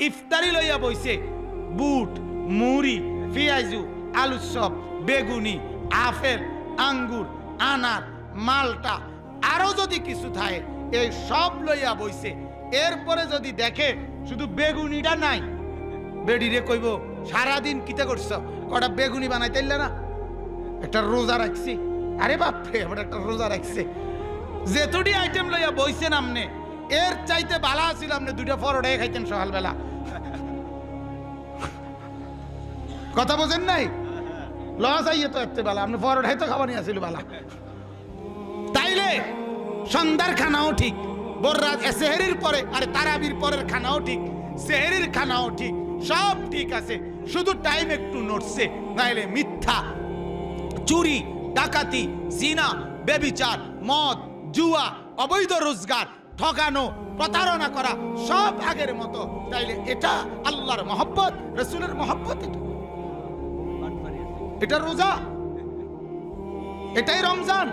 ইফতারি লইয়া বইছে বুট মুড়ি পেঁয়াজু আলুর চপ বেগুনি আপেল আঙ্গুর আনার মালটা আরো যদি কিছু থাকে এই সব লইয়া বইছে। এরপরে যদি দেখে শুধু বেগুনিটা নাই, বেডিরে কইব সারাদিন কিতে করছ, কটা বেগুনি বানাইতে না, একটা রোজা রাখছি। আরে বাপরে, আবার একটা রোজা রাখছে। যেতুটি আইটেম লইয়া বইছেন আমনে, এর চাইতে বালা ছিল আপনি দুইটা পরোটাই খাইতেন সকালবেলা। কথা বোঝেন নাই? লস আইয়ে তো এত বেলা আপনি পরোটাই তো খাবার নিয়ে আসছিল বেলা। তাইলে সন্ধ্যার খানাও ঠিক, বররাত সেহরির পরে, আরে তারাবির পরের খানাও ঠিক, সেহরির খানাও ঠিক, সব ঠিক আছে, শুধু টাইম একটু নড়ছে। নাইলে মিথ্যা, চুরি, ডাকাতি, জিনা, বেবিচার, মদ, জুয়া, অবৈধ রোজগার, ঠকানো, প্রতারণা করা সব আগের মতো। তাইলে এটা আল্লাহর মহব্বত, রসুলের মহব্বত, এটা রোজা, এটাই রমজান।